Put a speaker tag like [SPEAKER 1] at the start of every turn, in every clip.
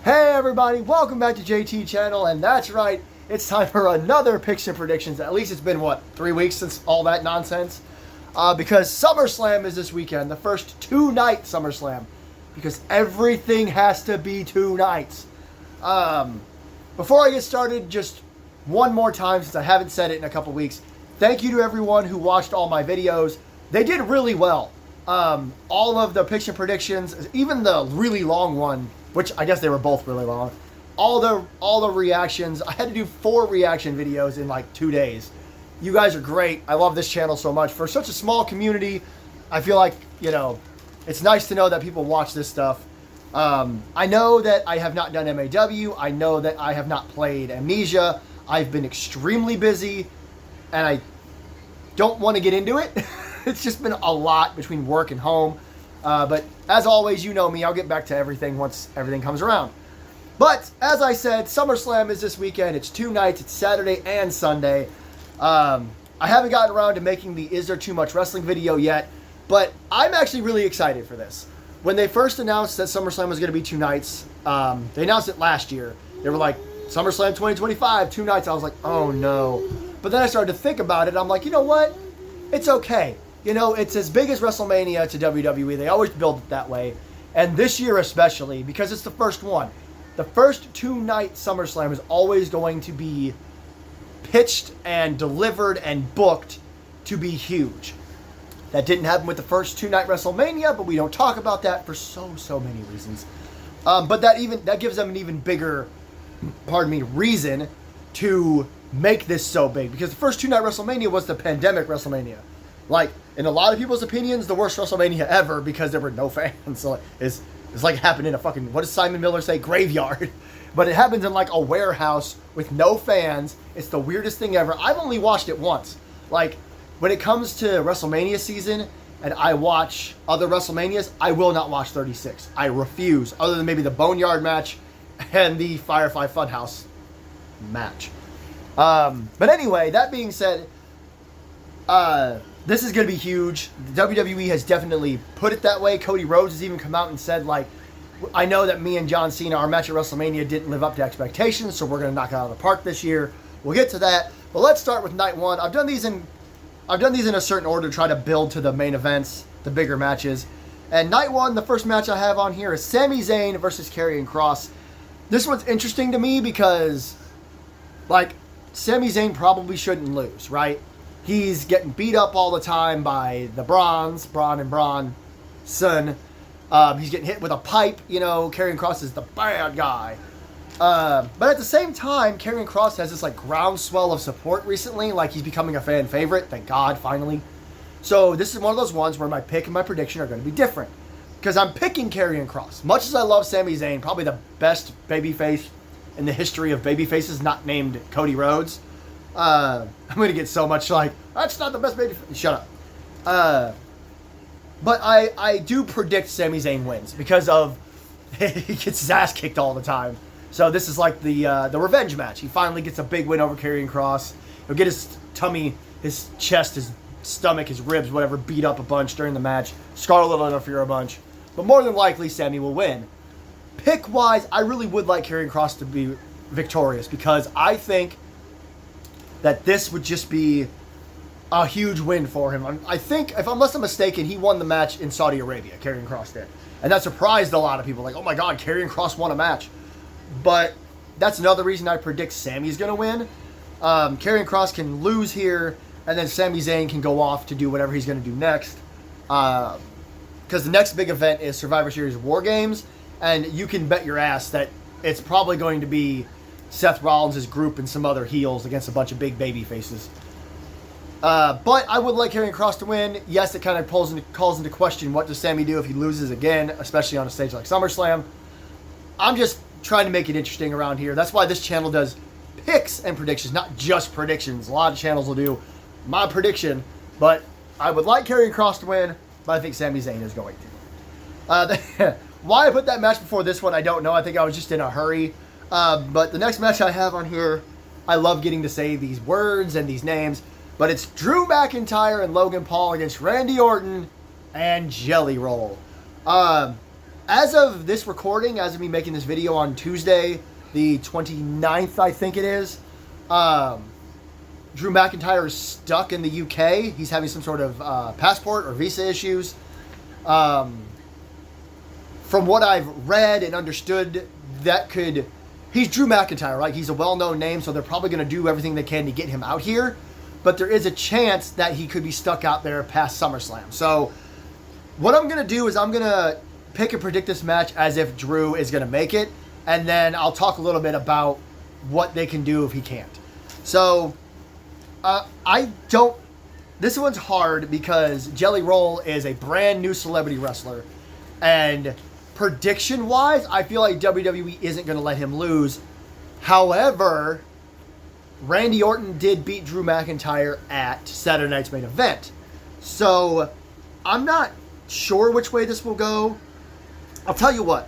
[SPEAKER 1] Hey everybody, welcome back to JT Channel, and that's right, it's time for another picks and predictions. At least it's been, 3 weeks since all that nonsense? Because SummerSlam is this weekend, the first two-night SummerSlam, because everything has to be 2 nights. Before I get started, just one more time, since I haven't said it in a couple weeks, thank you to everyone who watched all my videos. They did really well. All of the picks and predictions, even the really long one, which I guess they were both really long. All the reactions. I had to do 4 reaction videos in like 2 days. You guys are great. I love this channel so much. For such a small community, I feel like, it's nice to know that people watch this stuff. I know that I have not done MAW. I know that I have not played Amnesia. I've been extremely busy, and I don't want to get into it. It's just been a lot between work and home. But as always, you know me, I'll get back to everything once everything comes around. But as I said, SummerSlam is this weekend. It's 2 nights. It's Saturday and Sunday. I haven't gotten around to making the Is There Too Much Wrestling video yet, but I'm actually really excited for this. When they first announced that SummerSlam was going to be 2 nights, they announced it last year. They were like, SummerSlam 2025, 2 nights. I was like, oh no. But then I started to think about it. I'm like, you know what? It's okay. It's as big as WrestleMania to WWE. They always build it that way. And this year especially, because it's the first one. The first 2-night SummerSlam is always going to be pitched and delivered and booked to be huge. That didn't happen with the first 2-night WrestleMania, but we don't talk about that for so many reasons. But that gives them an even bigger, reason to make this so big. Because the first 2-night WrestleMania was the pandemic WrestleMania. Like, in a lot of people's opinions, the worst WrestleMania ever because there were no fans. So it's like happened in a fucking, what does Simon Miller say, graveyard. But it happens in like a warehouse with no fans. It's the weirdest thing ever. I've only watched it once. Like, when it comes to WrestleMania season and I watch other WrestleManias, I will not watch 36. I refuse, other than maybe the Boneyard match and the Firefly Funhouse match. But anyway, that being said, this is going to be huge. The WWE has definitely put it that way. Cody Rhodes has even come out and said, like, I know that me and John Cena, our match at WrestleMania didn't live up to expectations, so we're going to knock it out of the park this year. We'll get to that. But let's start with night 1. I've done these in a certain order to try to build to the main events, the bigger matches. And night 1, the first match I have on here is Sami Zayn versus Karrion Kross. This one's interesting to me because, like, Sami Zayn probably shouldn't lose, right? He's getting beat up all the time by the Braun and Bronson. He's getting hit with a pipe. Karrion Kross is the bad guy. But at the same time, Karrion Kross has this like groundswell of support recently. Like, he's becoming a fan favorite. Thank God, finally. So this is one of those ones where my pick and my prediction are going to be different. Because I'm picking Karrion Kross. Much as I love Sami Zayn, probably the best babyface in the history of babyfaces, not named Cody Rhodes. I'm going to get so much like, that's not the best baby. Shut up. But I do predict Sami Zayn wins because of he gets his ass kicked all the time. So this is like the revenge match. He finally gets a big win over Karrion Kross. He'll get his tummy, his chest, his stomach, his ribs, whatever, beat up a bunch during the match. Scarlet interfere a bunch. But more than likely, Sami will win. Pick-wise, I really would like Karrion Kross to be victorious because I think that this would just be a huge win for him. I think, unless I'm mistaken, he won the match in Saudi Arabia, Karrion Kross did. And that surprised a lot of people. Like, oh my God, Karrion Kross won a match. But that's another reason I predict Sami's going to win. Karrion Kross can lose here, and then Sami Zayn can go off to do whatever he's going to do next. Because the next big event is Survivor Series War Games, and you can bet your ass that it's probably going to be Seth Rollins' group and some other heels against a bunch of big baby faces. But I would like Karrion Kross to win. Yes, it kind of calls into question what does Sami do if he loses again, especially on a stage like SummerSlam. I'm just trying to make it interesting around here. That's why this channel does picks and predictions, not just predictions. A lot of channels will do my prediction, but I would like Karrion Kross to win, but I think Sami Zayn is going to. Why I put that match before this one, I don't know. I think I was just in a hurry. But the next match I have on here, I love getting to say these words and these names, but it's Drew McIntyre and Logan Paul against Randy Orton and Jelly Roll. as of this recording, as of me making this video on Tuesday, the 29th, I think it is, Drew McIntyre is stuck in the UK. He's having some sort of passport or visa issues. From what I've read and understood, he's Drew McIntyre, right? He's a well-known name, so they're probably going to do everything they can to get him out here. But there is a chance that he could be stuck out there past SummerSlam. So what I'm going to do is I'm going to pick and predict this match as if Drew is going to make it. And then I'll talk a little bit about what they can do if he can't. So this one's hard because Jelly Roll is a brand new celebrity wrestler. And prediction-wise, I feel like WWE isn't going to let him lose. However, Randy Orton did beat Drew McIntyre at Saturday Night's Main Event. So I'm not sure which way this will go. I'll tell you what.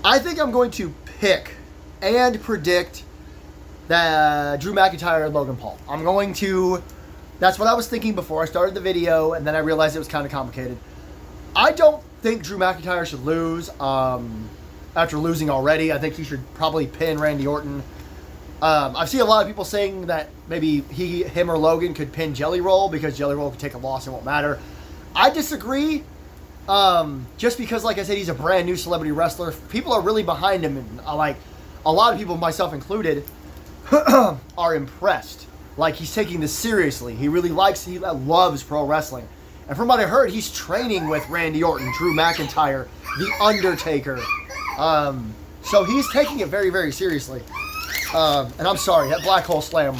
[SPEAKER 1] I think I'm going to pick and predict that Drew McIntyre and Logan Paul. That's what I was thinking before I started the video, and then I realized it was kind of complicated. I don't think Drew McIntyre should lose after losing already. I think he should probably pin Randy Orton. I've seen a lot of people saying that maybe him or Logan could pin Jelly Roll because Jelly Roll could take a loss and it won't matter. I disagree. Just because, like I said, he's a brand new celebrity wrestler. People are really behind him, and like a lot of people, myself included, are impressed. Like, he's taking this seriously. He loves pro wrestling. And from what I heard, he's training with Randy Orton, Drew McIntyre, The Undertaker. So he's taking it very, very seriously. And I'm sorry, that Black Hole Slam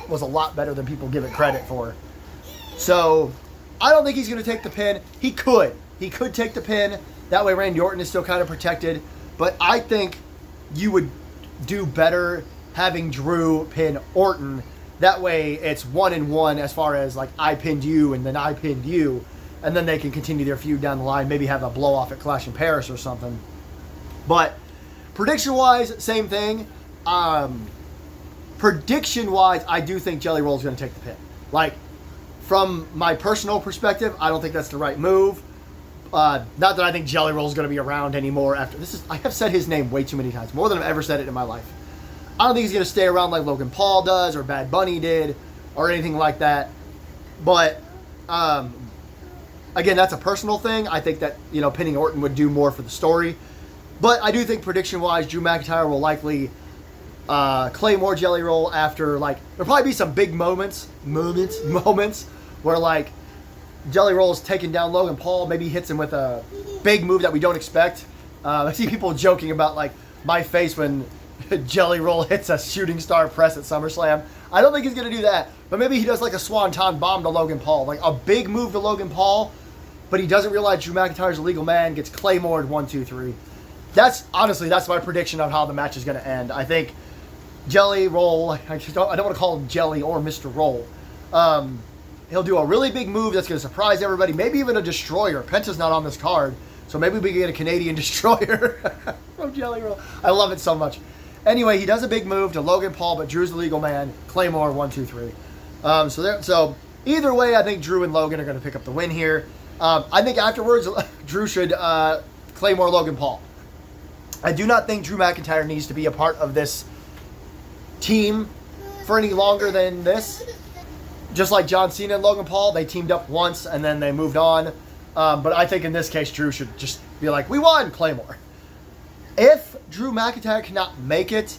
[SPEAKER 1] was a lot better than people give it credit for. So I don't think he's going to take the pin. He could. He could take the pin. That way Randy Orton is still kind of protected. But I think you would do better having Drew pin Orton. That way it's 1-1 as far as like I pinned you and then I pinned you. And then they can continue their feud down the line. Maybe have a blow off at Clash in Paris or something. But prediction-wise, same thing. Prediction-wise, I do think Jelly Roll is going to take the pin. Like, from my personal perspective, I don't think that's the right move. Not that I think Jelly Roll is going to be around anymore after this. I have said his name way too many times, more than I've ever said it in my life. I don't think he's going to stay around like Logan Paul does or Bad Bunny did or anything like that. But again, that's a personal thing. I think that pinning Orton would do more for the story. But I do think prediction-wise, Drew McIntyre will likely Claymore Jelly Roll after, like, there'll probably be some big moments where, like, Jelly Roll's taking down Logan Paul, maybe he hits him with a big move that we don't expect. I see people joking about, like, my face when Jelly Roll hits a shooting star press at SummerSlam. I don't think he's going to do that, but maybe he does, like, a Swanton bomb to Logan Paul, like, a big move to Logan Paul, but he doesn't realize Drew McIntyre's a legal man, gets Claymored 1, 2, 3. That's my prediction of how the match is going to end. I think Jelly Roll, I don't want to call him Jelly or Mr. Roll. He'll do a really big move that's going to surprise everybody. Maybe even a destroyer. Penta's not on this card, so maybe we can get a Canadian destroyer from Jelly Roll. I love it so much. Anyway, he does a big move to Logan Paul, but Drew's the legal man. Claymore 1, 2, 3. So either way, I think Drew and Logan are going to pick up the win here. I think afterwards, Drew should Claymore Logan Paul. I do not think Drew McIntyre needs to be a part of this team for any longer than this. Just like John Cena and Logan Paul, they teamed up once and then they moved on. But I think in this case, Drew should just be like, we won, Claymore. If Drew McIntyre cannot make it,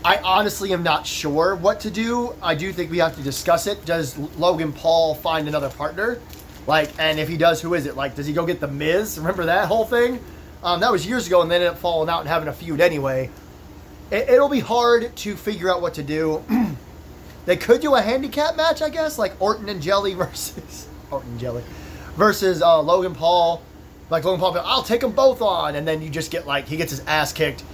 [SPEAKER 1] I honestly am not sure what to do. I do think we have to discuss it. Does Logan Paul find another partner? Like, and if he does, who is it? Like, does he go get The Miz? Remember that whole thing? That was years ago, and they ended up falling out and having a feud anyway. It'll be hard to figure out what to do. They could do a handicap match, I guess, like Orton and Jelly versus Logan Paul. Like Logan Paul, I'll take them both on, and then you just get like he gets his ass kicked.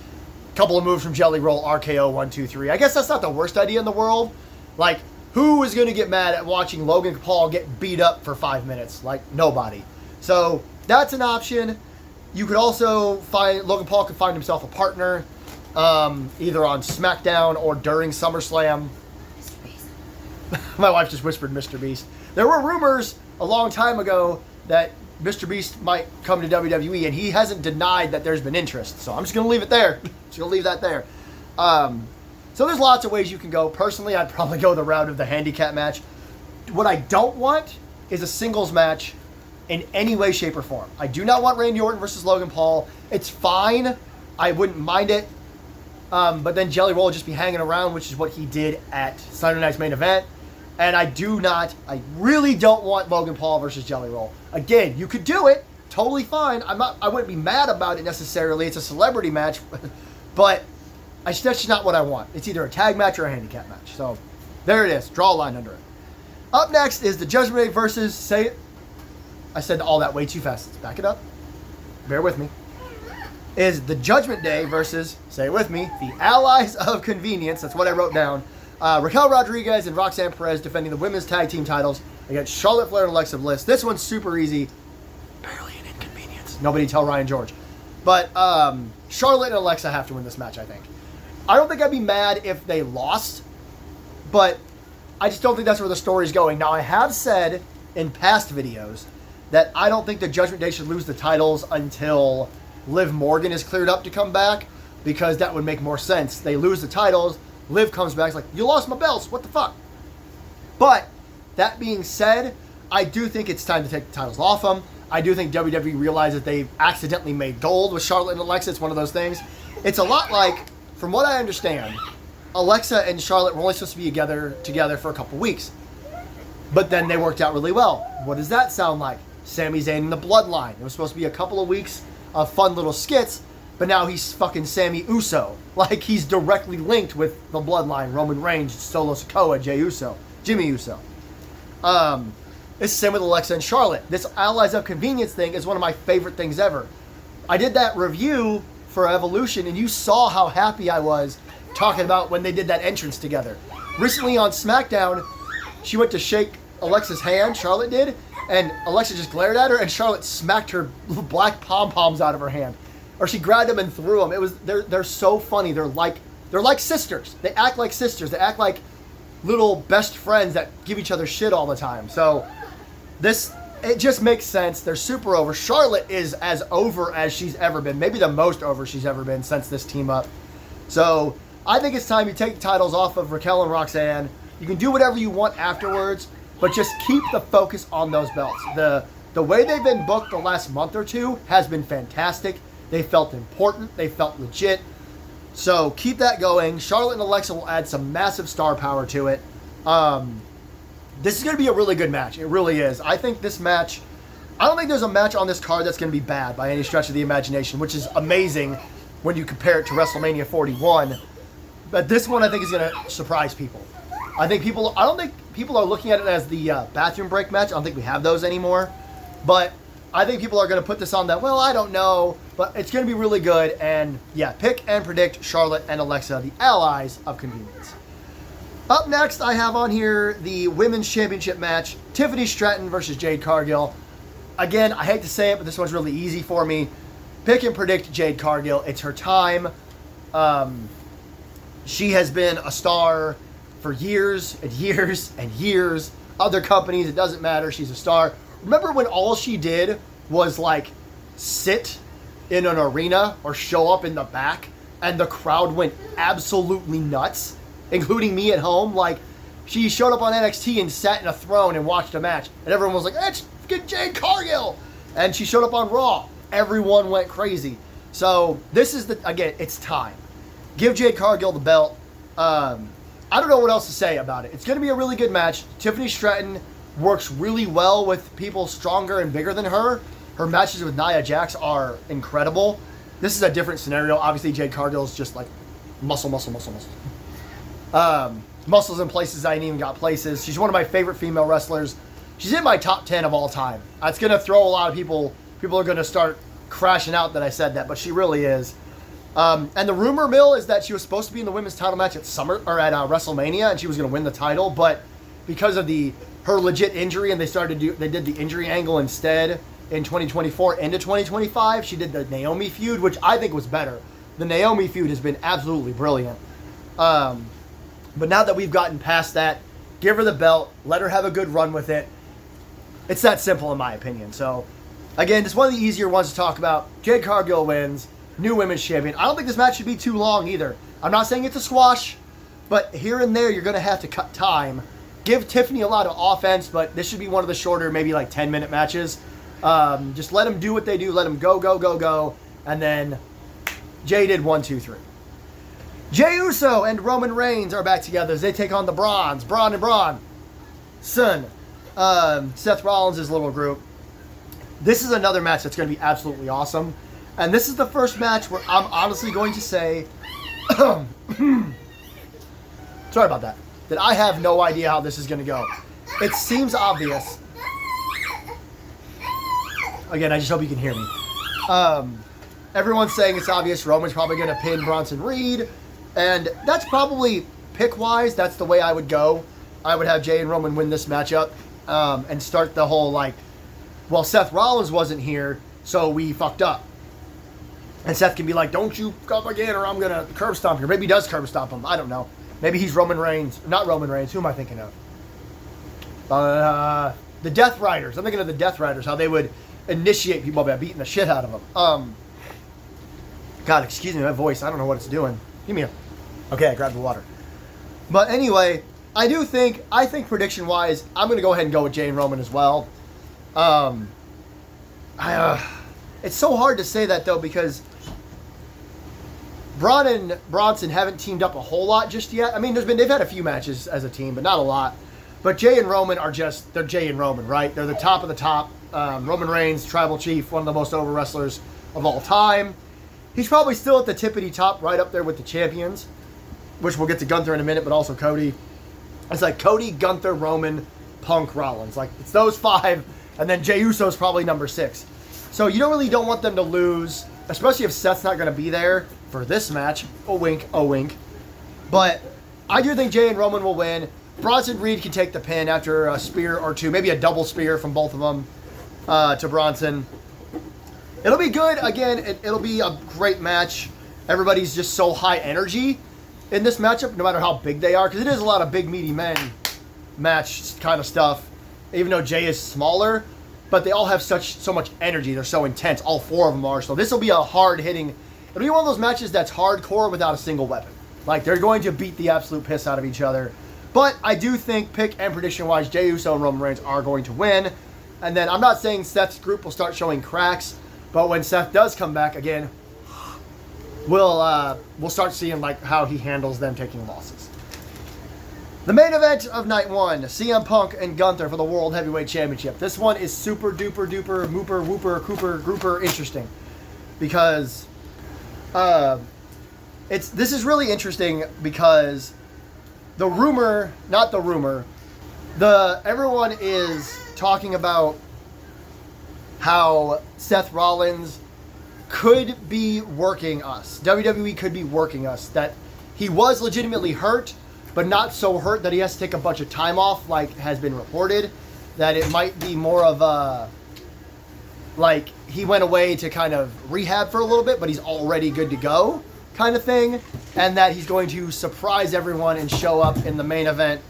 [SPEAKER 1] Couple of moves from Jelly Roll, RKO 1, 2, 3. I guess that's not the worst idea in the world. Like, who is going to get mad at watching Logan Paul get beat up for 5 minutes? Like, nobody. So that's an option. You could also Logan Paul could find himself a partner, either on SmackDown or during SummerSlam. My wife just whispered Mr. Beast. There were rumors a long time ago that Mr. Beast might come to WWE, and he hasn't denied that there's been interest. So I'm just going to leave it there. Just going to leave that there. So there's lots of ways you can go. Personally, I'd probably go the route of the handicap match. What I don't want is a singles match in any way, shape, or form. I do not want Randy Orton versus Logan Paul. It's fine. I wouldn't mind it. But then Jelly Roll will just be hanging around, which is what he did at Sunday Night's Main Event. And I really don't want Logan Paul versus Jelly Roll. Again, you could do it. Totally fine. I wouldn't be mad about it necessarily. It's a celebrity match. But that's just not what I want. It's either a tag match or a handicap match. So there it is. Draw a line under it. Up next is the Judgment Day versus, say it. I said all that way too fast. Let's back it up. Bear with me. Is the Judgment Day versus, say it with me, the Allies of Convenience. That's what I wrote down. Raquel Rodriguez and Roxanne Perez defending the women's tag team titles against Charlotte Flair and Alexa Bliss. This one's super easy. Barely an inconvenience. Nobody tell Ryan George. But Charlotte and Alexa have to win this match, I think. I don't think I'd be mad if they lost, but I just don't think that's where the story's going. Now, I have said in past videos that I don't think the Judgment Day should lose the titles until Liv Morgan is cleared up to come back, because that would make more sense. They lose the titles, Liv comes back, it's like, you lost my belts, what the fuck? But, that being said, I do think it's time to take the titles off them. I do think WWE realizes they accidentally made gold with Charlotte and Alexa. It's one of those things. It's a lot like, from what I understand, Alexa and Charlotte were only supposed to be together for a couple weeks. But then they worked out really well. What does that sound like? Sami Zayn and the Bloodline. It was supposed to be a couple of weeks of fun little skits, but now he's fucking Sammy Uso. Like, he's directly linked with the Bloodline. Roman Reigns, Solo Sikoa, Jimmy Uso. It's the same with Alexa and Charlotte. This Allies of Convenience thing is one of my favorite things ever. I did that review for Evolution, and you saw how happy I was talking about when they did that entrance together. Recently on SmackDown, she went to shake Alexa's hand, Charlotte did, and Alexa just glared at her, and Charlotte smacked her black pom-poms out of her hand. Or she grabbed them and threw them. They're so funny. They're like sisters. They act like sisters. They act like little best friends that give each other shit all the time. So it just makes sense. They're super over. Charlotte is as over as she's ever been. Maybe the most over she's ever been since this team up. So I think it's time you take the titles off of Raquel and Roxanne. You can do whatever you want afterwards, but just keep the focus on those belts. The way they've been booked the last month or two has been fantastic. They felt important. They felt legit. So keep that going. Charlotte and Alexa will add some massive star power to it. This is going to be a really good match. It really is. I think this match, I don't think there's a match on this card that's going to be bad by any stretch of the imagination, which is amazing when you compare it to WrestleMania 41. But this one I think is going to surprise people. I don't think people are looking at it as the bathroom break match. I don't think we have those anymore. But I think people are going to put this on that, well, I don't know. But it's going to be really good. And yeah, pick and predict Charlotte and Alexa, the Allies of Convenience. Up next, I have on here the Women's Championship match, Tiffany Stratton versus Jade Cargill. Again, I hate to say it, but this one's really easy for me. Pick and predict Jade Cargill. It's her time. She has been a star for years and years and years. Other companies, it doesn't matter. She's a star. Remember when all she did was like sit in an arena or show up in the back and the crowd went absolutely nuts, including me at home? Like, she showed up on NXT and sat in a throne and watched a match, and everyone was like, "That's fucking Jade Cargill!" And she showed up on Raw. Everyone went crazy. So this is again, it's time. Give Jade Cargill the belt. I don't know what else to say about it. It's going to be a really good match. Tiffany Stratton works really well with people stronger and bigger than her. Her matches with Nia Jax are incredible. This is a different scenario. Obviously, Jade Cargill is just like muscle. Muscles in places I ain't even got places. She's one of my favorite female wrestlers. She's in my top 10 of all time. It's going to throw a lot of people. People are going to start crashing out that I said that, but she really is. And the rumor mill is that she was supposed to be in the women's title match at WrestleMania, and she was going to win the title, but because of her legit injury, and they did the injury angle instead in 2024 into 2025. She did the Naomi feud, which I think was better. The Naomi feud has been absolutely brilliant. But now that we've gotten past that, give her the belt, let her have a good run with it. It's that simple in my opinion. So Again, just one of the easier ones to talk about. Jade Cargill wins, new women's champion. I don't think this match should be too long either. I'm not saying it's a squash, but here and there you're going to have to cut time. Give Tiffany a lot of offense, but this should be one of the shorter, maybe like 10-minute matches. Just let them do what they do. Let them go, go, go, go. And then Jay did 1, 2, 3. Jey Uso and Roman Reigns are back together as they take on the Braun and Braun. Seth Rollins' little group. This is another match that's going to be absolutely awesome. And this is the first match where I'm honestly going to say, sorry about that I have no idea how this is going to go. It seems obvious. Again, I just hope you can hear me. Everyone's saying it's obvious. Roman's probably going to pin Bronson Reed. And that's probably, pick-wise, that's the way I would go. I would have Jay and Roman win this matchup and start the whole, like, well, Seth Rollins wasn't here, so we fucked up. And Seth can be like, don't you fuck up again or I'm going to curb stomp you. Maybe he does curb stomp him. I don't know. Maybe he's Roman Reigns. Not Roman Reigns. Who am I thinking of? The Death Riders. I'm thinking of the Death Riders, how they would initiate people by beating the shit out of them. God, excuse me, my voice. I don't know what it's doing. Give me a... Okay, I grabbed the water. But anyway, I think prediction-wise, I'm going to go ahead and go with Jay and Roman as well. It's so hard to say that, though, because Braun and Bronson haven't teamed up a whole lot just yet. I mean, they've had a few matches as a team, but not a lot. But Jay and Roman are they're Jay and Roman, right? They're the top of the top. Roman Reigns, Tribal Chief, one of the most over wrestlers of all time. He's probably still at the tippity top, right up there with the champions, which we'll get to Gunther in a minute, but also Cody. It's like Cody, Gunther, Roman, Punk, Rollins. Like, it's those 5, and then Jey Uso's probably number 6. So you don't want them to lose, especially if Seth's not going to be there for this match. A wink, a wink. But I do think Jay and Roman will win. Bronson Reed can take the pin after a spear or two, maybe a double spear from both of them to Bronson. It'll be good. Again, it'll be a great match. Everybody's just so high energy in this matchup, no matter how big they are, because it is a lot of big, meaty men match kind of stuff, even though Jay is smaller. But they all have so much energy. They're so intense. All 4 of them are. So this will be a hard-hitting... It'll be one of those matches that's hardcore without a single weapon. Like, they're going to beat the absolute piss out of each other. But I do think, pick and prediction-wise, Jey Uso and Roman Reigns are going to win. And then I'm not saying Seth's group will start showing cracks, but when Seth does come back again, we'll start seeing like how he handles them taking losses. The main event of night 1, CM Punk and Gunther for the World Heavyweight Championship. This one is super duper duper mooper whooper cooper grouper interesting because this is really interesting because everyone is talking about how Seth Rollins could be working us. WWE could be working us. That he was legitimately hurt, but not so hurt that he has to take a bunch of time off, like has been reported. That it might be more of a, like, he went away to kind of rehab for a little bit, but he's already good to go kind of thing. And that he's going to surprise everyone and show up in the main event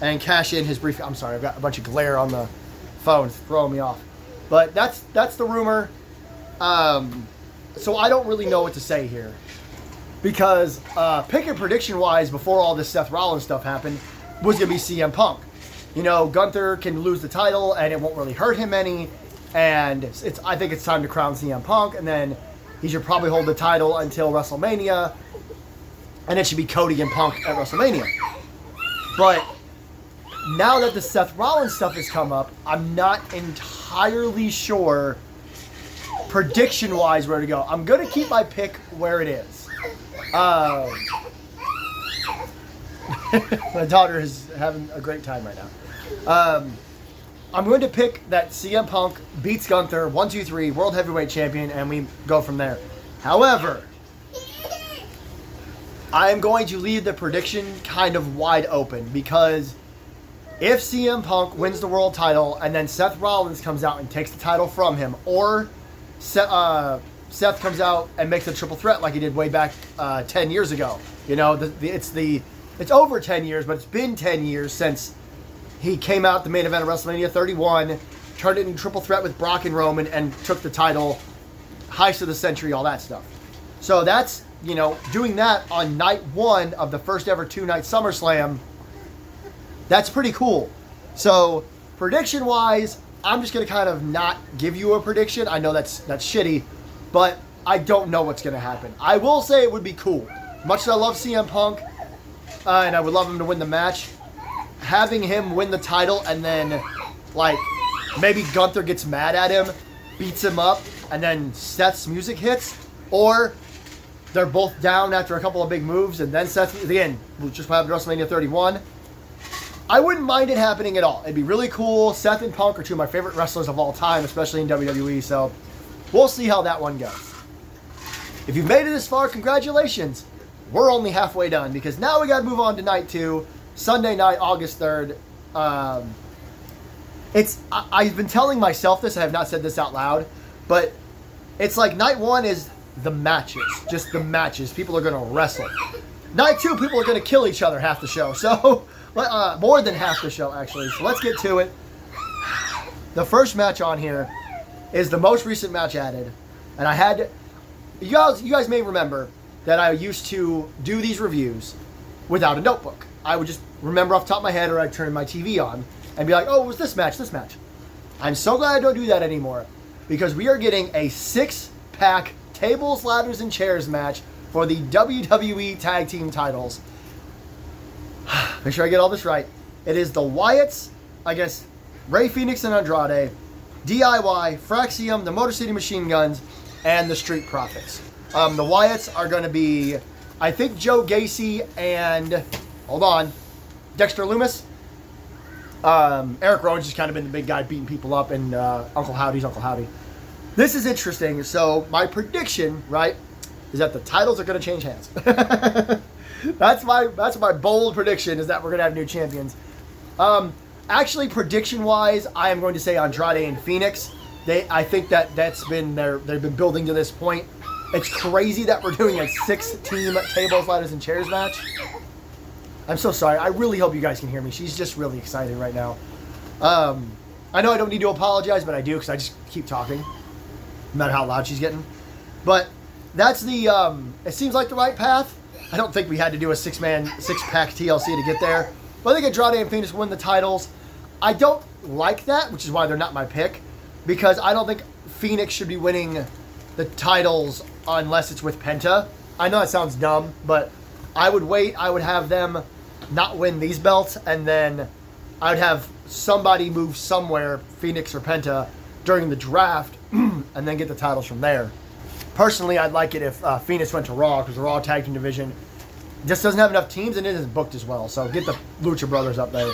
[SPEAKER 1] and cash in his brief... I'm sorry, I've got a bunch of glare on the phone. It's throwing me off. But that's the rumor. So I don't really know what to say here. Because pick and prediction-wise, before all this Seth Rollins stuff happened, was going to be CM Punk. You know, Gunther can lose the title, and it won't really hurt him any. And I think it's time to crown CM Punk, and then he should probably hold the title until WrestleMania. And it should be Cody and Punk at WrestleMania. But now that the Seth Rollins stuff has come up, I'm not entirely sure prediction-wise where to go. I'm going to keep my pick where it is. My daughter is having a great time right now. I'm going to pick that CM Punk beats Gunther, 1, 2, 3, World Heavyweight Champion, and we go from there. However, I am going to leave the prediction kind of wide open because if CM Punk wins the world title and then Seth Rollins comes out and takes the title from him, or Seth comes out and makes a triple threat like he did way back 10 years ago. You know, it's over 10 years, but it's been 10 years since he came out the main event of WrestleMania 31 turned it into triple threat with Brock and Roman, and took the title, heist of the century, all that stuff. So that's, doing that on night 1 of the first ever 2-night SummerSlam, that's pretty cool. So prediction-wise, I'm just going to kind of not give you a prediction. I know that's shitty, but I don't know what's going to happen. I will say it would be cool. Much as I love CM Punk, and I would love him to win the match, having him win the title and then, maybe Gunther gets mad at him, beats him up, and then Seth's music hits, or they're both down after a couple of big moves, and then Seth, again, we'll just have WrestleMania 31. I wouldn't mind it happening at all. It'd be really cool. Seth and Punk are two of my favorite wrestlers of all time, especially in WWE, so we'll see how that one goes. If you've made it this far, congratulations. We're only halfway done, because now we got to move on to night 2, Sunday night, August 3rd. I've been telling myself this, I have not said this out loud, but it's like night 1 is the matches, just the matches. People are going to wrestle. Night 2, people are going to kill each other half the show, so more than half the show, actually. So let's get to it. The first match on here is the most recent match added, and I had, you guys may remember that I used to do these reviews without a notebook. I would just remember off the top of my head, or I'd turn my TV on and be like, oh, it was this match. I'm so glad I don't do that anymore, because we are getting a 6-pack tables, ladders, and chairs match for the WWE Tag Team titles. Make sure I get all this right. It is the Wyatts against Rey Fenix and Andrade, DIY, Fraxium, the Motor City Machine Guns, and the Street Profits. The Wyatts are going to be, I think, Joe Gacy and, Dexter Lumis. Eric Rowan's just kind of been the big guy beating people up, and Uncle Howdy's Uncle Howdy. This is interesting. So my prediction, right, is that the titles are going to change hands. That's my bold prediction, is that we're going to have new champions. Actually, prediction-wise, I am going to say Andrade and Phoenix. I think they've been building to this point. It's crazy that we're doing a 6-team tables, ladders, and chairs match. I'm so sorry. I really hope you guys can hear me. She's just really excited right now. I know I don't need to apologize, but I do, because I just keep talking, no matter how loud she's getting. But that's it seems like the right path. I don't think we had to do a 6-pack TLC to get there. But I think Andrade and Phoenix win the titles. I don't like that, which is why they're not my pick, because I don't think Phoenix should be winning the titles unless it's with Penta. I know that sounds dumb, but I would wait. I would have them not win these belts, and then I would have somebody move somewhere, Phoenix or Penta, during the draft, and then get the titles from there. Personally, I'd like it if Phoenix went to Raw, because the Raw Tag Team division just doesn't have enough teams, and it isn't booked as well. So get the Lucha Brothers up there.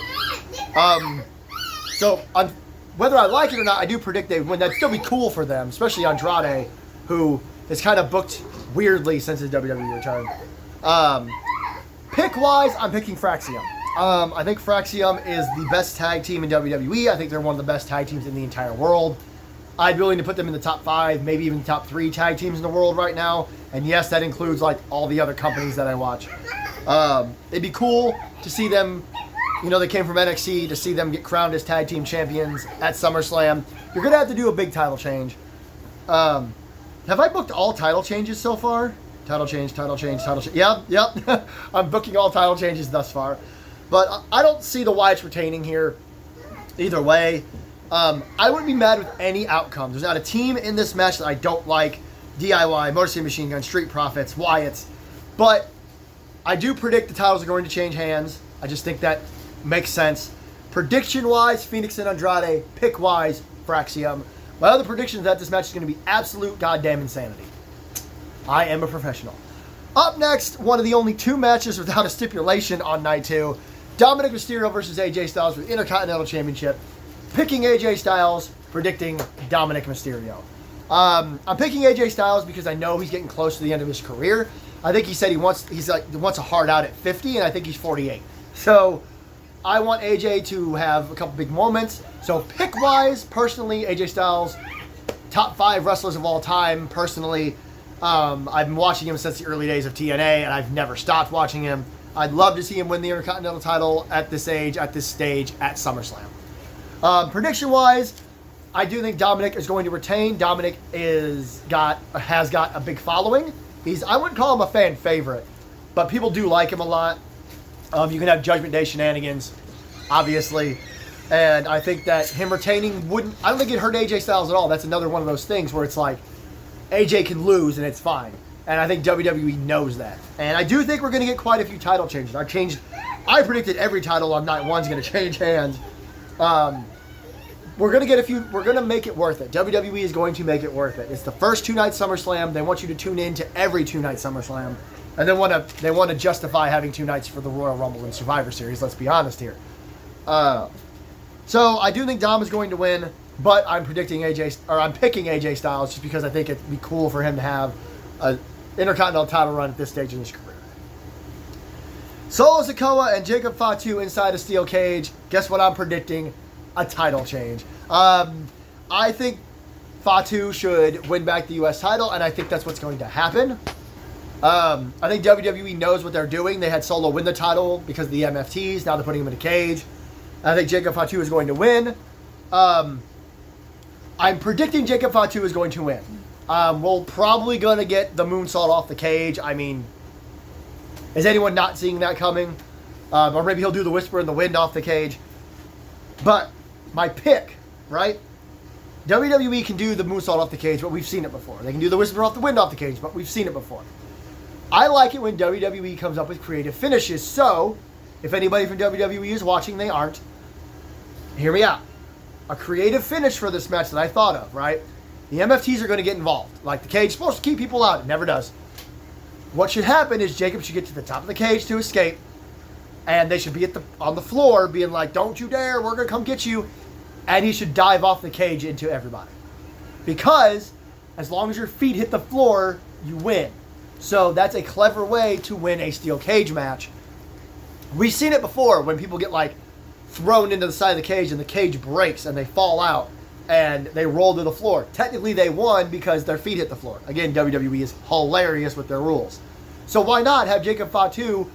[SPEAKER 1] Whether I like it or not, I do predict they win. That'd still be cool for them, especially Andrade, who is kind of booked weirdly since his WWE return. Pick-wise, I'm picking Fraxium. I think Fraxium is the best tag team in WWE. I think they're one of the best tag teams in the entire world. I'd be willing to put them in the top 5, maybe even top 3 tag teams in the world right now. And yes, that includes all the other companies that I watch. It'd be cool to see them, they came from NXT, to see them get crowned as tag team champions at SummerSlam. You're going to have to do a big title change. Have I booked all title changes so far? Title change. Yep. I'm booking all title changes thus far. But I don't see the Wyatts retaining here either way. I wouldn't be mad with any outcome. There's not a team in this match that I don't like. DIY, Motor City Machine Gun, Street Profits, Wyatts. But I do predict the titles are going to change hands. I just think that makes sense. Prediction-wise, Phoenix and Andrade. Pick-wise, Fraxium. My other prediction is that this match is going to be absolute goddamn insanity. I am a professional. Up next, one of the only 2 matches without a stipulation on night 2. Dominic Mysterio versus AJ Styles for the Intercontinental Championship. Picking AJ Styles, predicting Dominic Mysterio. I'm picking AJ Styles because I know he's getting close to the end of his career. I think he said he wants a hard out at 50, and I think he's 48. So I want AJ to have a couple big moments. So pick-wise, personally, AJ Styles, top 5 wrestlers of all time. Personally, I've been watching him since the early days of TNA, and I've never stopped watching him. I'd love to see him win the Intercontinental title at this age, at this stage, at SummerSlam. Prediction-wise, I do think Dominic is going to retain. Dominic has got a big following. I wouldn't call him a fan favorite, but people do like him a lot. You can have Judgment Day shenanigans, obviously. And I think that him retaining I don't think it hurt AJ Styles at all. That's another one of those things where it's like, AJ can lose and it's fine. And I think WWE knows that. And I do think we're going to get quite a few title changes. I predicted every title on night one's going to change hands. We're going to get a few. We're going to make it worth it. WWE is going to make it worth it. It's the first 2-night SummerSlam. They want you to tune in to every 2-night SummerSlam. And they want to justify having 2 nights for the Royal Rumble and Survivor Series. Let's be honest here. So I do think Dom is going to win, but I'm picking AJ Styles just because I think it'd be cool for him to have an Intercontinental title run at this stage in his career. Solo Sikoa and Jacob Fatu inside a steel cage. Guess what I'm predicting? A title change. I think Fatu should win back the U.S. title, and I think that's what's going to happen. I think WWE knows what they're doing. They had Solo win the title because of the MFTs. Now they're putting him in a cage. I think Jacob Fatu is going to win. I'm predicting Jacob Fatu is going to win. We're probably going to get the moonsault off the cage. I mean, is anyone not seeing that coming? Or maybe he'll do the whisper in the wind off the cage. But my pick, right? WWE can do the moonsault off the cage, but we've seen it before. They can do the whisper off the wind off the cage, but we've seen it before. I like it when WWE comes up with creative finishes. So, if anybody from WWE is watching, they aren't. Hear me out. A creative finish for this match that I thought of, right? The MFTs are going to get involved. Like, the cage is supposed to keep people out. It never does. What should happen is Jacob should get to the top of the cage to escape. And they should be on the floor being like, don't you dare, we're going to come get you. And he should dive off the cage into everybody. Because as long as your feet hit the floor, you win. So that's a clever way to win a steel cage match. We've seen it before when people get like thrown into the side of the cage and the cage breaks and they fall out and they roll to the floor. Technically they won because their feet hit the floor. Again, WWE is hilarious with their rules. So why not have Jacob Fatu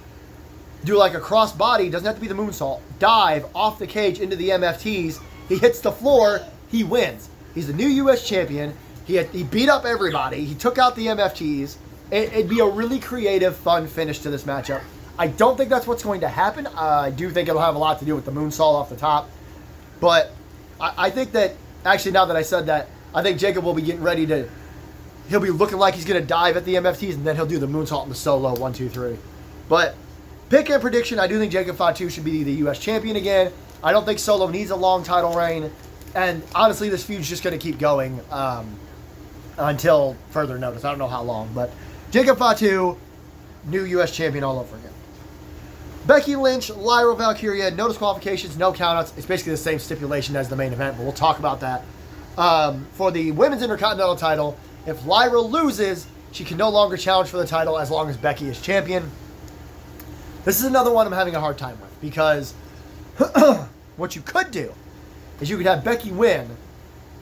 [SPEAKER 1] do like a cross body, doesn't have to be the moonsault, dive off the cage into the MFTs. He hits the floor, he wins. He's the new U.S. champion. He beat up everybody. He took out the MFTs. It'd be a really creative, fun finish to this matchup. I don't think that's what's going to happen. I do think it'll have a lot to do with the moonsault off the top. But I think that, actually now that I said that, I think Jacob will be getting ready to, he'll be looking like he's going to dive at the MFTs and then he'll do the moonsault and the solo, 1, 2, 3. But pick and prediction, I do think Jacob Fatu should be the U.S. champion again. I don't think Solo needs a long title reign. And honestly, this feud's just going to keep going until further notice. I don't know how long. But Jacob Fatu, new U.S. champion all over again. Becky Lynch, Lyra Valkyria, no disqualifications, no countouts. It's basically the same stipulation as the main event, but we'll talk about that. For the Women's Intercontinental title, if Lyra loses, she can no longer challenge for the title as long as Becky is champion. This is another one I'm having a hard time with because what you could do is you could have Becky win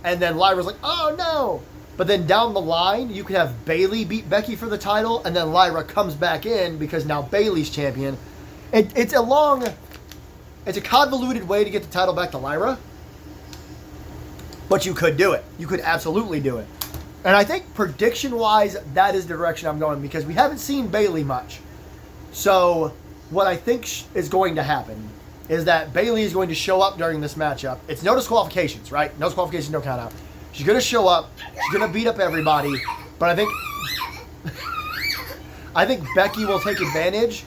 [SPEAKER 1] and then Lyra's like, oh no. But then down the line, you could have Bayley beat Becky for the title and then Lyra comes back in because now Bayley's champion. It's a convoluted way to get the title back to Lyra. But you could do it. You could absolutely do it. And I think prediction-wise, that is the direction I'm going because we haven't seen Bayley much. So what I think is going to happen is that Bayley is going to show up during this matchup. It's no disqualifications, right? No disqualifications, no count out. She's going to show up. She's going to beat up everybody. But I think Becky will take advantage.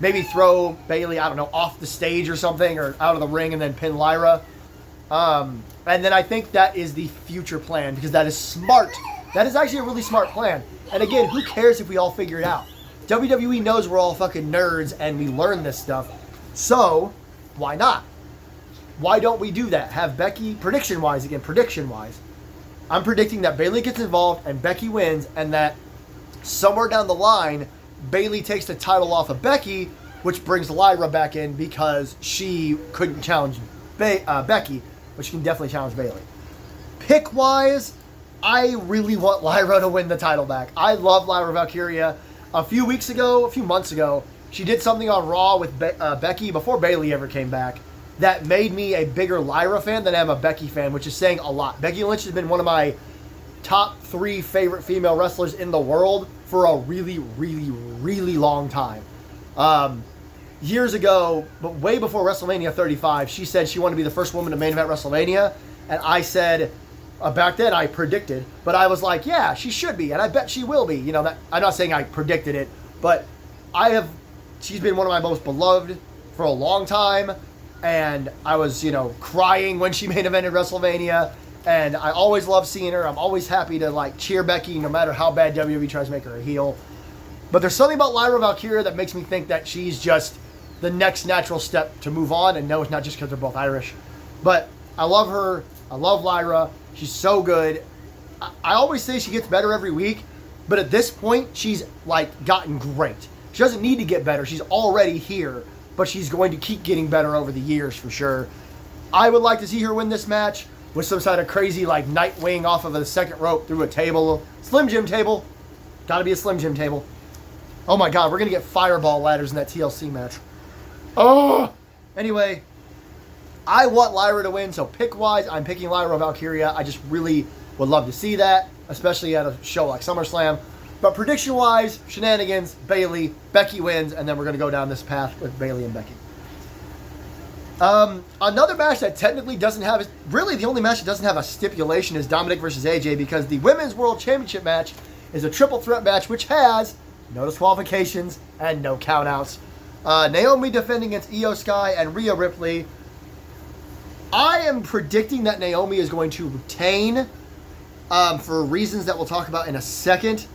[SPEAKER 1] Maybe throw Bayley, I don't know, off the stage or something or out of the ring and then pin Lyra. And then I think that is the future plan because that is smart. That is actually a really smart plan. And again, who cares if we all figure it out? WWE knows we're all fucking nerds and we learn this stuff. So, why not? Why don't we do that? Have Becky, prediction-wise, I'm predicting that Bayley gets involved and Becky wins and that somewhere down the line, Bayley takes the title off of Becky, which brings Lyra back in because she couldn't challenge Becky, but she can definitely challenge Bayley. Pick-wise, I really want Lyra to win the title back. I love Lyra Valkyria. A few months ago, she did something on Raw with Becky before Bayley ever came back. that made me a bigger Lyra fan than I am a Becky fan, which is saying a lot. Becky Lynch has been one of my top 3 favorite female wrestlers in the world for a really, really, really long time. Years ago, but way before WrestleMania 35, she said she wanted to be the first woman to main event WrestleMania, and I said, back then I predicted, but I was like, yeah, she should be, and I bet she will be. You know, that I'm not saying I predicted it, but she's been one of my most beloved for a long time, and I was, crying when she main evented WrestleMania, and I always love seeing her. I'm always happy to, cheer Becky no matter how bad WWE tries to make her a heel. But there's something about Lyra Valkyria that makes me think that she's just the next natural step to move on, and no, it's not just because they're both Irish. But I love her. I love Lyra. She's so good. I always say she gets better every week, but at this point, she's, gotten great. She doesn't need to get better. She's already here, but she's going to keep getting better over the years for sure. I would like to see her win this match with some sort of crazy, Nightwing off of the second rope through a table. Slim Jim table. Gotta be a Slim Jim table. Oh my God, we're gonna get fireball ladders in that TLC match. Oh! Anyway, I want Lyra to win, so pick-wise, I'm picking Lyra Valkyria. I just really would love to see that, especially at a show like SummerSlam. But prediction-wise, shenanigans, Bayley, Becky wins, and then we're going to go down this path with Bayley and Becky. Another match that technically doesn't have, really the only match that doesn't have a stipulation is Dominic versus AJ, because the Women's World Championship match is a triple threat match, which has no disqualifications and no countouts. Naomi defending against Io Sky and Rhea Ripley. I am predicting that Naomi is going to retain for reasons that we'll talk about in a second.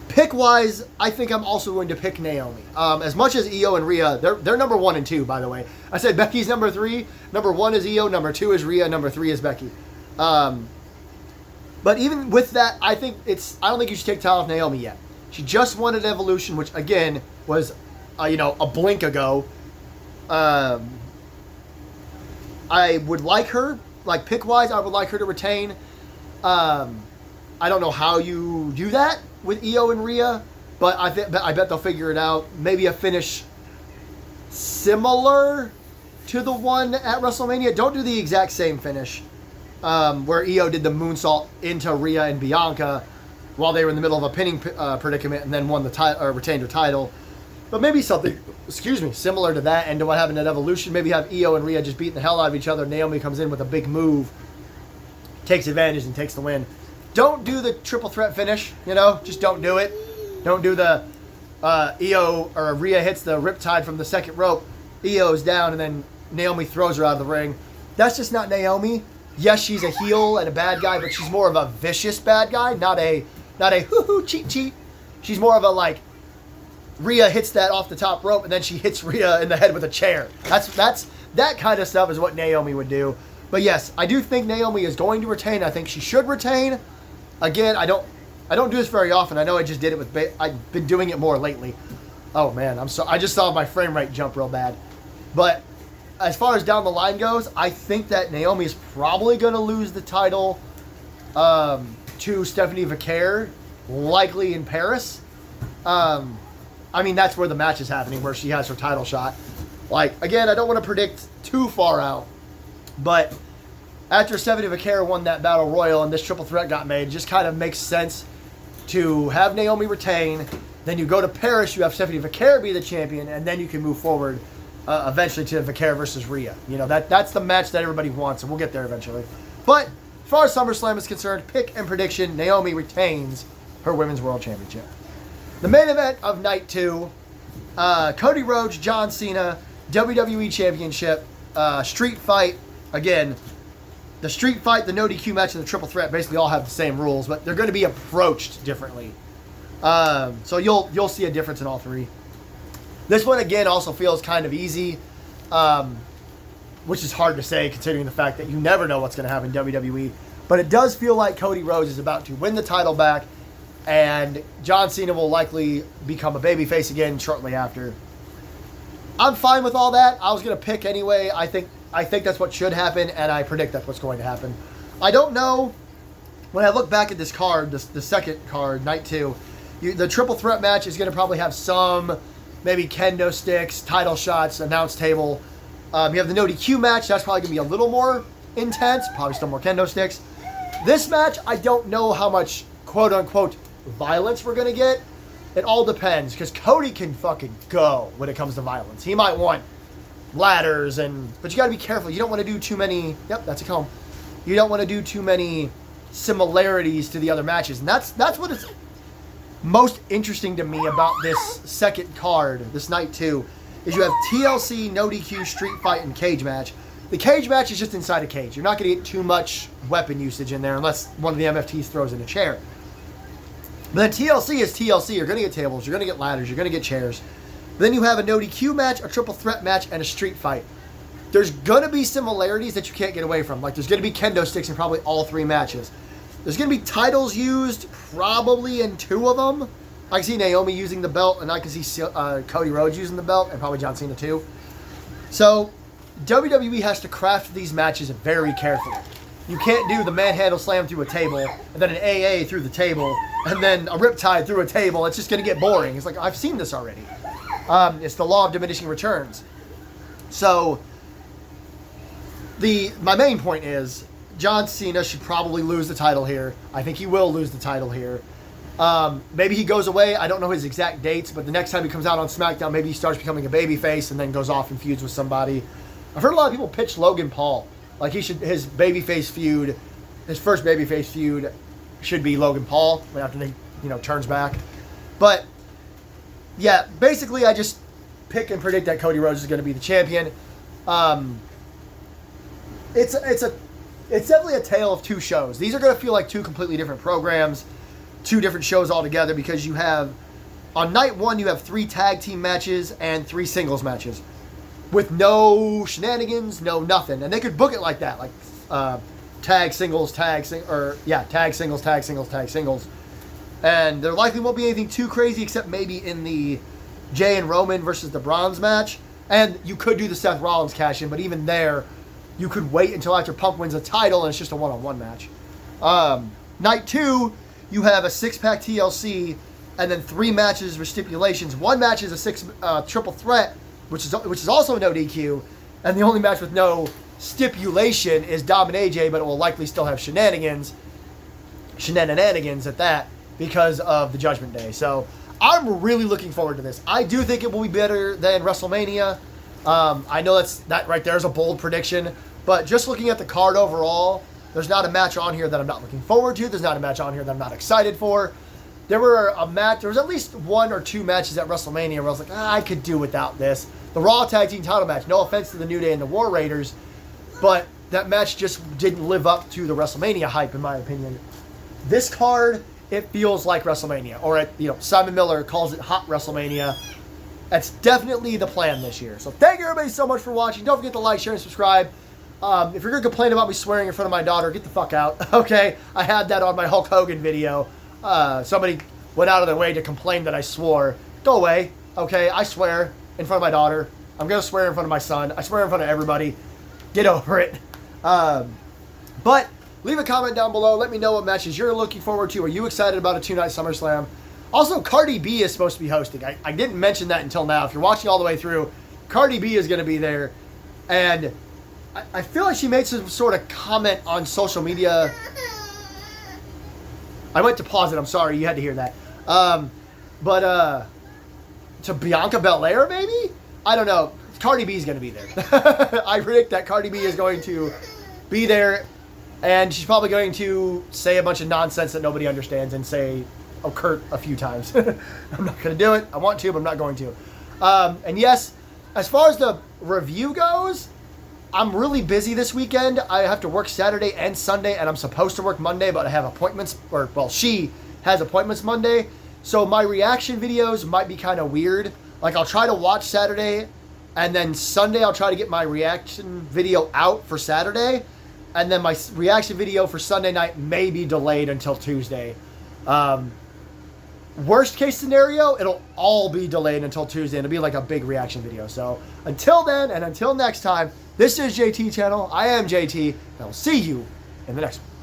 [SPEAKER 1] Pick-wise, I think I'm also going to pick Naomi. As much as Io and Rhea, they're number 1 and 2, by the way. I said Becky's number 3. Number 1 is Io. Number 2 is Rhea. Number 3 is Becky. But even with that, I don't think you should take time off Naomi yet. She just won at Evolution, which, again, was, a blink ago. I would like her, pick-wise, I would like her to retain. I don't know how you do that with Io and Rhea, but I bet they'll figure it out. Maybe a finish similar to the one at WrestleMania. Don't do the exact same finish where Io did the moonsault into Rhea and Bianca while they were in the middle of a pinning predicament and then won the title or retained her title. But maybe something, similar to that and to what happened at Evolution. Maybe have Io and Rhea just beating the hell out of each other. Naomi comes in with a big move, takes advantage, and takes the win. Don't do the triple threat finish, just don't do it. Don't do the Io or Rhea hits the riptide from the second rope. Io's down, and then Naomi throws her out of the ring. That's just not Naomi. Yes, she's a heel and a bad guy, but she's more of a vicious bad guy, not a hoo-hoo, cheat. She's more of a, Rhea hits that off the top rope, and then she hits Rhea in the head with a chair. That kind of stuff is what Naomi would do. But yes, I do think Naomi is going to retain. I think she should retain. Again, I don't do this very often. I know I just did it with I've been doing it more lately. Oh man, I just saw my frame rate jump real bad. But as far as down the line goes, I think that Naomi is probably going to lose the title to Stephanie Vaquer, likely in Paris. That's where the match is happening, where she has her title shot. Again, I don't want to predict too far out, but after Stephanie Vaquer won that Battle Royal and this triple threat got made, it just kind of makes sense to have Naomi retain. Then you go to Paris, you have Stephanie Vaquer be the champion, and then you can move forward eventually to Vaquer versus Rhea. That's the match that everybody wants, and we'll get there eventually. But as far as SummerSlam is concerned, pick and prediction, Naomi retains her Women's World Championship. The main event of Night 2, Cody Rhodes, John Cena, WWE Championship, street fight. Again, the street fight, the no DQ match, and the triple threat basically all have the same rules, but they're going to be approached differently. So you'll see a difference in all three. This one, again, also feels kind of easy, which is hard to say considering the fact that you never know what's going to happen in WWE. But it does feel like Cody Rhodes is about to win the title back, and John Cena will likely become a babyface again shortly after. I'm fine with all that. I was going to pick anyway. I think that's what should happen, and I predict that's what's going to happen. I don't know. When I look back at this card, the second card, Night 2, the triple threat match is going to probably have some maybe kendo sticks, title shots, announce table. You have the no DQ match. That's probably going to be a little more intense. Probably still more kendo sticks. This match, I don't know how much quote-unquote violence we're going to get. It all depends, because Cody can fucking go when it comes to violence. He might want ladders, but you got to be careful. You don't want to do too many... Yep, that's a comb. You don't want to do too many similarities to the other matches. And that's what is most interesting to me about this second card, this night 2, is you have TLC, no DQ, street fight, and cage match. The cage match is just inside a cage. You're not going to get too much weapon usage in there unless one of the MFTs throws in a chair. But then TLC is TLC. You're going to get tables, you're going to get ladders, you're going to get chairs. But then you have a no DQ match, a triple threat match, and a street fight. There's going to be similarities that you can't get away from. Like, there's going to be kendo sticks in probably all 3 matches. There's going to be titles used probably in 2 of them. I can see Naomi using the belt, and I can see Cody Rhodes using the belt, and probably John Cena too. So WWE has to craft these matches very carefully. You can't do the manhandle slam through a table, and then an AA through the table, and then a riptide through a table. It's just going to get boring. It's like, I've seen this already. It's the law of diminishing returns. So my main point is John Cena should probably lose the title here. I think he will lose the title here. Maybe he goes away. I don't know his exact dates, but the next time he comes out on SmackDown, maybe he starts becoming a babyface and then goes off and feuds with somebody. I've heard a lot of people pitch Logan Paul. Like, his babyface feud, his first babyface feud should be Logan Paul after he, turns back. But yeah, basically I just pick and predict that Cody Rhodes is going to be the champion. It's definitely a tale of 2 shows. These are going to feel like 2 completely different programs, 2 different shows altogether, because you have, on night 1, you have 3 tag team matches and 3 singles matches with no shenanigans, no nothing. And they could book it like that, like tag singles, tag singles, tag singles. And there likely won't be anything too crazy except maybe in the Jay and Roman versus the Bronze match. And you could do the Seth Rollins cash-in, but even there, you could wait until after Punk wins a title and it's just a one-on-one match. Night 2, you have a 6-pack TLC and then 3 matches with stipulations. 1 match is a triple threat, which is also no DQ, and the only match with no stipulation is Dom and AJ, but it will likely still have shenanigans at that because of the Judgment Day. So I'm really looking forward to this. I do think it will be better than WrestleMania. I know that right there is a bold prediction, but just looking at the card overall, there's not a match on here that I'm not looking forward to. There's not a match on here that I'm not excited for. There was at least 1 or 2 matches at WrestleMania where I was like, I could do without this. The Raw Tag Team title match, no offense to the New Day and the War Raiders, but that match just didn't live up to the WrestleMania hype, in my opinion. This card, it feels like WrestleMania, or Simon Miller calls it Hot WrestleMania. That's definitely the plan this year. So thank you everybody so much for watching. Don't forget to like, share, and subscribe. If you're going to complain about me swearing in front of my daughter, get the fuck out. Okay? I had that on my Hulk Hogan video. Somebody went out of their way to complain that I swore. Go away. Okay? I swear in front of my daughter. I'm going to swear in front of my son. I swear in front of everybody. Get over it. But leave a comment down below. Let me know what matches you're looking forward to. Are you excited about a 2-night SummerSlam? Also, Cardi B is supposed to be hosting. I didn't mention that until now. If you're watching all the way through, Cardi B is going to be there. And I feel like she made some sort of comment on social media. I went to pause it. I'm sorry. You had to hear that. But to Bianca Belair, maybe? I don't know. Cardi B is going to be there. I predict that Cardi B is going to be there. And she's probably going to say a bunch of nonsense that nobody understands and say Kurt a few times. I'm not going to do it. I want to, but I'm not going to. And yes, as far as the review goes, I'm really busy this weekend. I have to work Saturday and Sunday, and I'm supposed to work Monday, but I have appointments, she has appointments Monday. So my reaction videos might be kind of weird. Like, I'll try to watch Saturday, and then Sunday I'll try to get my reaction video out for Saturday, and then my reaction video for Sunday night may be delayed until Tuesday. Worst case scenario, it'll all be delayed until Tuesday. It'll be like a big reaction video. So until then, and until next time, this is JT Channel. I am JT, and I'll see you in the next one.